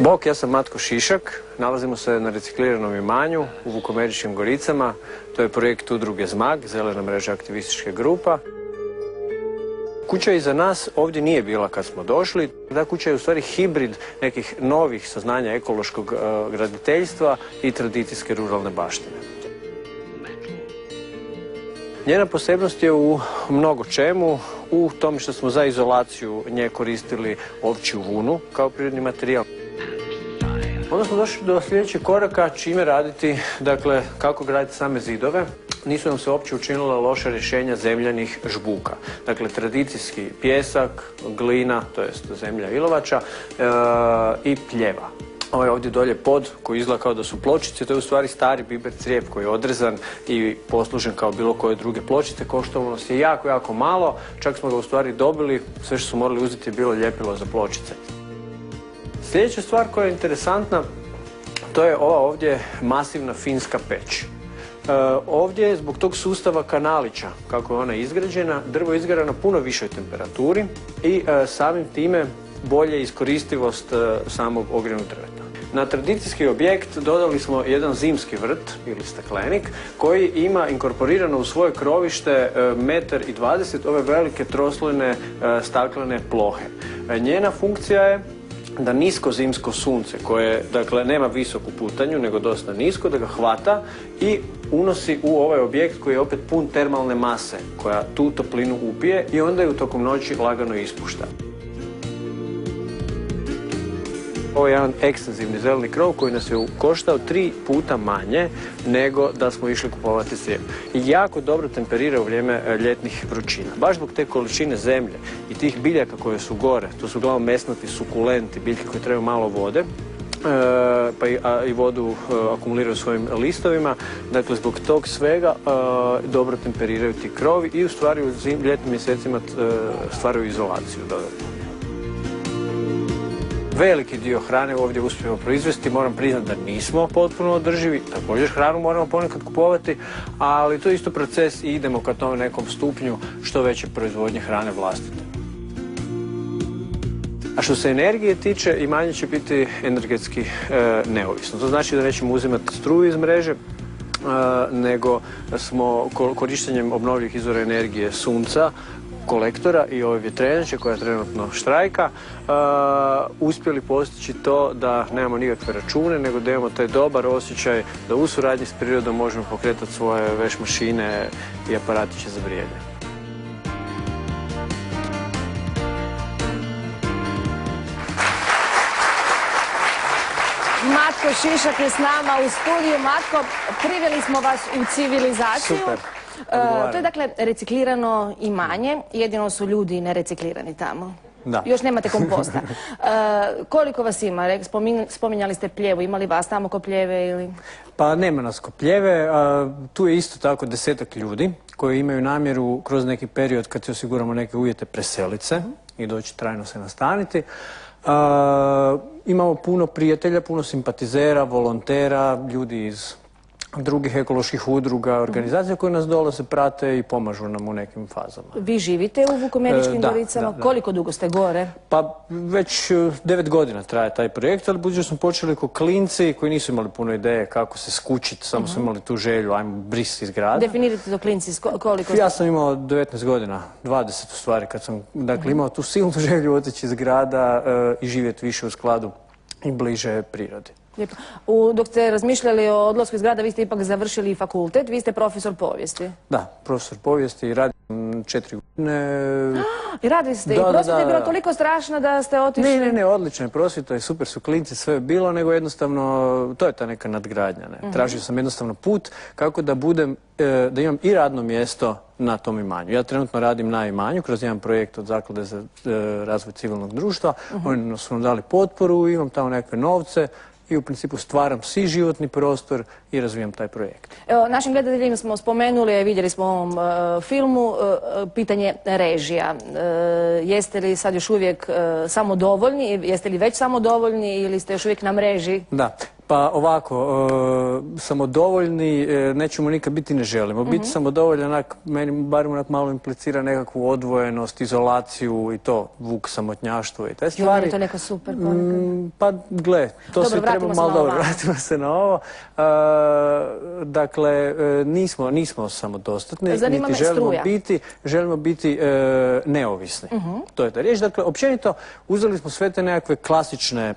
Bok, ja sam Matko Šišak, nalazimo se na recikliranom imanju u Vukomeričkim Goricama. To je projekt udruge Zmag, Zelena mreža aktivistička grupa. Kuća iza nas ovdje nije bila kad smo došli. Ta kuća je u stvari hibrid nekih novih saznanja ekološkog graditeljstva i tradicijske ruralne baštine. Njena posebnost je u mnogo čemu, u tome što smo za izolaciju nje koristili ovčju vunu kao prirodni materijal. Onda smo došli do sljedećeg koraka, čime raditi, dakle, kako graditi same zidove. Nisu nam se uopće učinila loša rješenja zemljanih žbuka. Dakle, tradicijski pjesak, glina, to jest zemlja ilovača i pljeva. Ovaj ovdje dolje pod, koji izgleda kao da su pločice, to je u stvari stari biber crijep koji je odrezan i poslužen kao bilo koje druge pločice. Koštalo nas je jako, jako malo, čak smo ga u stvari dobili, sve što su morali uzeti je bilo ljepilo za pločice. Sljedeća stvar koja je interesantna, to je ova ovdje masivna finska peć. Ovdje, zbog tog sustava kanalića, kako je ona izgrađena, drvo je izgara na puno višoj temperaturi i samim time bolje iskoristivost samog ogrjevnog drveta. Na tradicijski objekt dodali smo jedan zimski vrt ili staklenik koji ima inkorporirano u svoje krovište 1,20 m ove velike troslojne staklene plohe. Njena funkcija je da nisko zimsko sunce, koje dakle nema visoku putanju nego dosta nisko, da ga hvata i unosi u ovaj objekt koji je opet pun termalne mase koja tu toplinu upije i onda ju tokom noći lagano ispušta. Ovo je jedan ekstenzivni zeleni krov koji nas je koštao 3 puta manje nego da smo išli kupovati crijep. I jako dobro temperira u vrijeme ljetnih vrućina. Baš zbog te količine zemlje i tih biljaka koje su gore, to su uglavnom mesnati, sukulenti, biljke koje trebaju malo vode, pa i vodu akumuliraju svojim listovima. Dakle, zbog tog svega dobro temperiraju ti krovi i u stvari u ljetnim mjesecima stvaraju izolaciju dodatno. Veliki dio hrane ovdje uspijemo proizvesti, moram priznati da nismo potpuno održivi, također hranu moramo ponekad kupovati, ali to je isto proces i idemo ka tome nekom stupnju što veće proizvodnje hrane vlastite. A što se energije tiče, imanje će biti energetski neovisno. To znači da nećemo uzimati struju iz mreže, nego smo korištenjem obnovljivih izvora energije sunca, kolektora i ove vjetrenjače koja trenutno štrajka, uspjeli postići to da nemamo nikakve račune, nego da imamo taj dobar osjećaj da u suradnji s prirodom možemo pokretati svoje veš mašine i aparatiće za grijanje. Matko Šišak je s nama u studiju. Matko, priveli smo vas u civilizaciju. Super. To je dakle reciklirano imanje, jedino su ljudi nereciklirani tamo. Da. Još nemate komposta. Koliko vas ima? Spominjali ste pljevu, ima li vas tamo ko pljeve ili? Pa nema nas ko pljeve, tu je isto tako 10-ak ljudi koji imaju namjeru kroz neki period kad se osiguramo neke uvjete preseliti se i doći trajno se nastaniti. Imamo puno prijatelja, puno simpatizera, volontera, ljudi iz drugih ekoloških udruga, organizacija koje nas dolaze, prate i pomažu nam u nekim fazama. Vi živite u Vukomeričkim Goricama? Da. Koliko dugo ste gore? Pa već 9 godina traje taj projekt, ali budući smo počeli kao klinci koji nisu imali puno ideje kako se skućiti, samo su imali tu želju, ajmo bris iz grada. Definirate to klinci, koliko ste? Ja sam imao 19 godina, 20 u stvari, kad sam imao tu silnu želju otići iz grada i živjeti više u skladu i bliže prirodi. Lijepo. Dok ste razmišljali o odlasku iz grada, vi ste ipak završili fakultet, vi ste profesor povijesti. Da, profesor povijesti i radim 4 godine. I radili ste, i prosvjeta je bila toliko strašna da ste otišli? Ne, odlično je prosvjeta i super su klinci, sve je bilo, nego jednostavno, to je ta neka nadgradnja. Tražio sam jednostavno put kako da da imam i radno mjesto na tom imanju. Ja trenutno radim na imanju kroz jedan projekt od Zaklade za razvoj civilnog društva. Oni su nam dali potporu, imam tamo nekakve novce i u principu stvaram si životni prostor i razvijam taj projekt. Evo, našim gledateljima smo spomenuli, vidjeli smo u ovom filmu, pitanje režija. Jeste li sad još uvijek samodovoljni, jeste li već samodovoljni ili ste još uvijek na mreži? Da, Pa ovako, samodovoljni nećemo nikad biti, ne želimo. Biti samodovoljan, meni barem onak malo implicira nekakvu odvojenost, izolaciju i to, vuk, samotnjaštvo i te stvari. Je to neko super ponekad? Pa gle, to sve treba malo dobro. Vratimo se na ovo. Dakle, nismo samodostatni, niti želimo biti neovisni. To je ta riječ. Dakle, općenito uzeli smo sve te nekakve klasične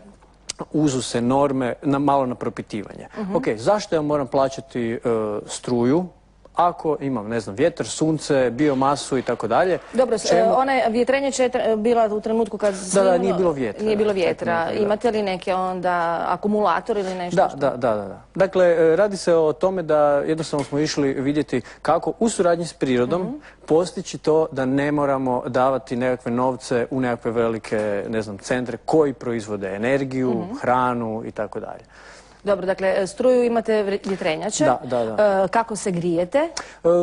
uzuse, norme, malo na propitivanje. Ok, zašto ja moram plaćati struju ako imam, ne znam, vjetar, sunce, biomasu i tako dalje? Dobro, ona vjetrenjača je bila u trenutku kad... Da, nije bilo vjetra. Nije bilo vjetra. Imate li neke onda akumulator ili nešto? Da. Dakle, radi se o tome da jednostavno smo išli vidjeti kako u suradnji s prirodom postići to da ne moramo davati nekakve novce u nekakve velike, ne znam, centre koji proizvode energiju, hranu i tako dalje. Dobro, dakle, struju imate vjetrenjače. Da. Kako se grijete?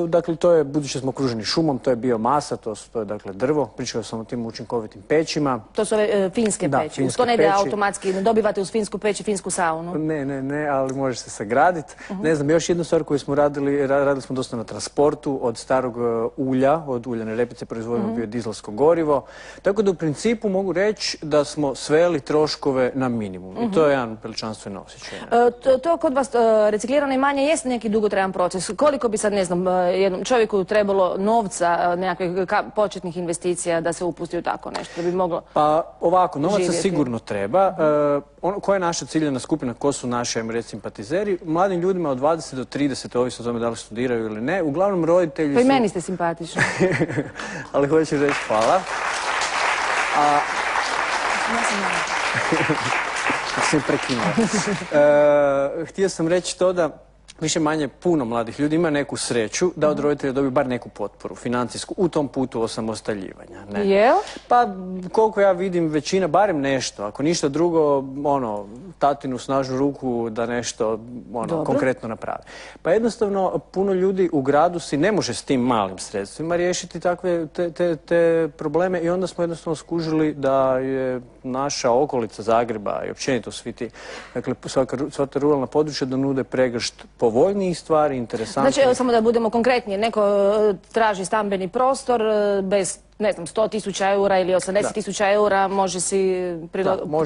Dakle, to je, budući smo okruženi šumom, to je biomasa, to je dakle drvo. Pričao sam o tim učinkovitim pećima. To su ove finske peći. Uz to ne ide automatski, ne dobivate uz finsku peć i finsku saunu. Ne, ali može se sagraditi. Ne znam, još jednu stvar koju smo radili smo dosta na transportu od starog ulja, od uljane repice proizvodimo biodizelsko gorivo. Tako da u principu mogu reći da smo sveli troškove na minimum. I to je jedan veličanstven osjećaj. To kod vas reciklirano imanje jeste neki dugotrajan proces. Koliko bi sad, ne znam, jednom čovjeku trebalo novca, nekakvih početnih investicija da se upusti u tako nešto, da bi moglo živjeti? Pa ovako, novaca sigurno treba. Koja je naša ciljana skupina, ko su naši, ajmo reći, simpatizeri? Mladim ljudima od 20 do 30, ovisno o tome da li studiraju ili ne, uglavnom roditelji su... Pa i meni ste simpatični. Ali hoću reći hvala. Sam prekinula. Htio sam reći to da više manje puno mladih ljudi ima neku sreću da od roditelja dobiju bar neku potporu, financijsku, u tom putu osamostaljivanja. Jel? Pa koliko ja vidim većina, barem nešto, ako ništa drugo, tatinu snažnu ruku da nešto konkretno napravi. Pa jednostavno puno ljudi u gradu si ne može s tim malim sredstvima riješiti takve te probleme i onda smo jednostavno skužili da je naša okolica Zagreba i općenito svi ti, dakle sva ta ruralna područja da nude pregršt povoljnijih stvari, interesantnih. Znači, samo da budemo konkretnije, neko traži stambeni prostor bez, ne znam, 100.000 eura ili 80.000 eura, može si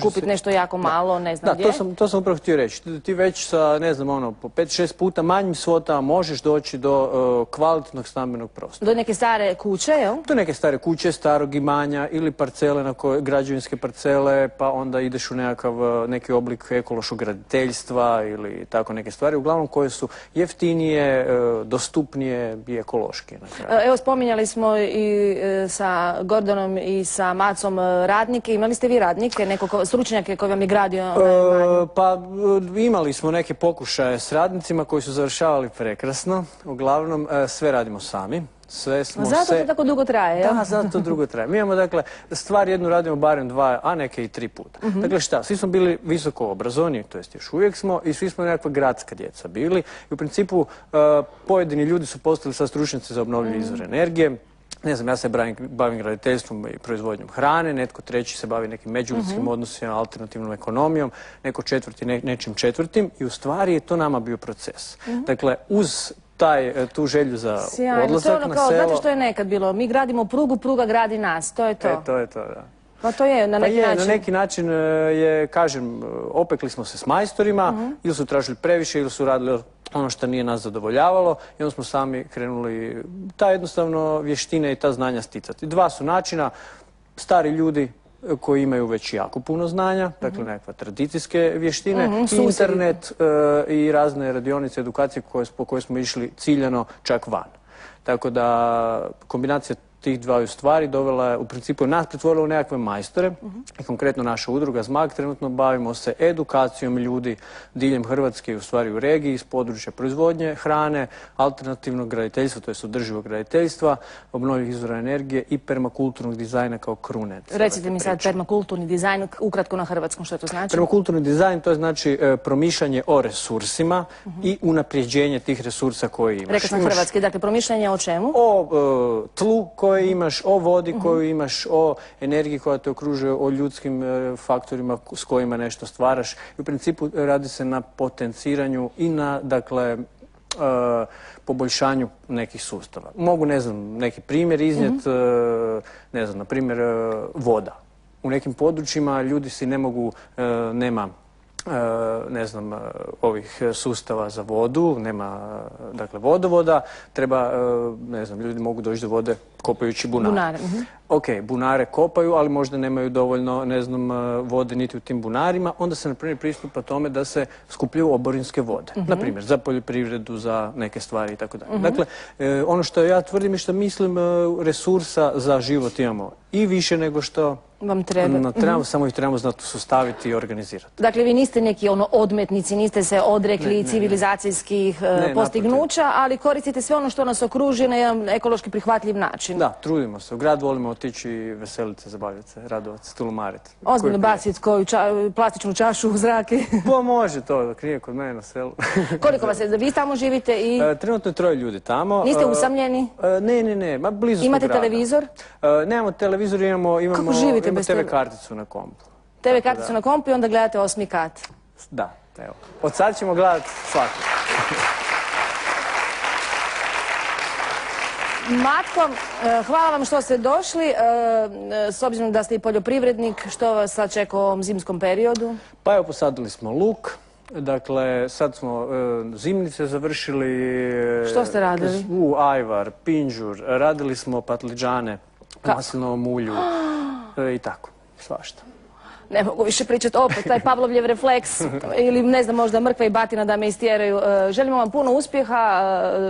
kupiti nešto jako malo, ne znam gdje. Da, to sam upravo htio reći. Ti već sa, ne znam, po 5-6 puta manjim svotama možeš doći do kvalitetnog stambenog prostora. Do neke stare kuće, jel? Do neke stare kuće, starog imanja ili parcele, građevinske parcele, pa onda ideš u neki oblik ekološkog graditeljstva ili tako neke stvari, uglavnom koje su jeftinije, dostupnije i ekološke. Evo, spominjali smo i sa Gordonom i sa Macom radnike. Imali ste vi radnike, stručnjake koji vam je gradio? Pa imali smo neke pokušaje s radnicima koji su završavali prekrasno. Uglavnom sve radimo sami. Zato to tako dugo traje, jel? Da, zato to dugo traje. Mi imamo, dakle, stvar jednu radimo barem 2, a neke i 3 puta. Dakle, šta? Svi smo bili visoko obrazovani, to jest još uvijek smo, i svi smo nekakva gradska djeca bili. I u principu pojedini ljudi su postali sad stručnjaci za obnovljive izvore energije. Ne znam, ja se bavim graditeljstvom i proizvodnjom hrane, netko treći se bavi nekim međuljudskim odnosima, alternativnom ekonomijom, neko četvrti nečim četvrtim i u stvari je to nama bio proces. Dakle, uz tu želju za odlazak na selo... Znate što je nekad bilo? Mi gradimo prugu, pruga gradi nas, to je to. To je to, da. Pa to je, na neki način. Na neki način je, kažem, opekli smo se s majstorima, ili su tražili previše, ili su radili ono što nije nas zadovoljavalo i onda smo sami krenuli ta jednostavno vještine i ta znanja sticati. 2 su načina, stari ljudi koji imaju već jako puno znanja, dakle nekakve tradicijske vještine, internet i razne radionice, edukacije po koje smo išli ciljano čak van. Tako da kombinacija tih 2 stvari dovela je, u principu nas pretvorila u nekakve majstore i konkretno naša udruga Zmag trenutno bavimo se edukacijom ljudi diljem Hrvatske i u stvari u regiji iz područja proizvodnje hrane, alternativnog graditeljstva, to je održivog graditeljstva, obnovljivih izvora energije i permakulturnog dizajna kao krune. Recite mi sad permakulturni dizajn, ukratko na hrvatskom, što to znači? Permakulturni dizajn, to je znači promišljanje o resursima i unapređenje tih resursa koje imaš. Rekao sam hrvatski, dakle promišljanje o čemu? O tlu koje koje imaš, o vodi koju imaš, o energiji koja te okružuje, o ljudskim faktorima s kojima nešto stvaraš. I u principu radi se na potenciranju i na, dakle, poboljšanju nekih sustava. Mogu, ne znam, neki primjer iznijet, ne znam, na primjer voda. U nekim područjima ljudi si ne mogu, nema, ne znam, ovih sustava za vodu, nema, dakle, vodovoda, treba, ne znam, ljudi mogu doći do vode kopajući bunare. Ok, bunare kopaju, ali možda nemaju dovoljno, ne znam, vode niti u tim bunarima, onda se, na primjer, pristupa tome da se skupljaju oborinske vode. Na primjer, za poljoprivredu, za neke stvari i tako dalje. Dakle, ono što ja tvrdim i što mislim, resursa za život imamo i više nego što vam treba. Samo ih trebamo znati sustaviti i organizirati. Dakle, vi niste neki odmetnici, niste se odrekli civilizacijskih postignuća, ali koristite sve ono što nas okruži na jedan ekološki prihvatljiv način. Da, trudimo se. U grad volimo otići, veseliti se, zabavljati se, radovati se, tulumariti. Ozbiljno baciti koju plastičnu čašu u zrak. Pa može to, dok nije kod mene na selu. Koliko vas je? Vi tamo živite i... Trenutno je 3 ljudi tamo. Niste usamljeni? Ne, blizu smo Imate grada. televizor? Nemamo televizor, imamo TV karticu na kompu. TV karticu na kompu i onda gledate 8. kat. Da, evo. Od sad ćemo gledati svaki. Matko, hvala vam što ste došli. S obzirom da ste i poljoprivrednik, što vas sad čeka u ovom zimskom periodu? Pa evo, posadili smo luk. Dakle, sad smo zimnice završili. Što ste radili? Ajvar, pinđur, radili smo patliđane, maslinovom ulju i tako, svašta. Ne mogu više pričati opet, taj Pavlovljev refleks ili ne znam, možda mrkva i batina da me istjeraju. Želimo vam puno uspjeha,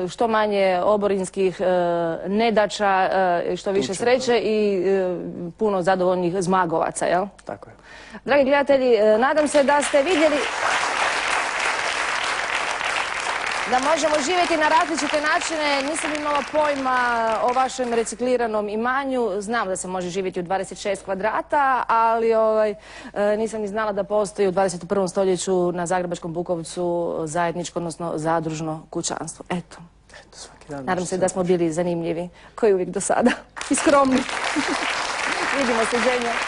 što manje oborinskih nedaća, što više sreće i puno zadovoljnih zmagovaca, jel? Tako je. Dragi gledatelji, nadam se da ste vidjeli da možemo živjeti na različite načine. Nisam imala pojma o vašem recikliranom imanju. Znam da se može živjeti u 26 kvadrata, ali nisam ni znala da postoji u 21. stoljeću na Zagrebačkom Bukovcu zajedničko, odnosno zadružno kućanstvo. Eto. Nadam se da smo bili zanimljivi, koji uvijek do sada. I skromni. Vidimo se, Ženja.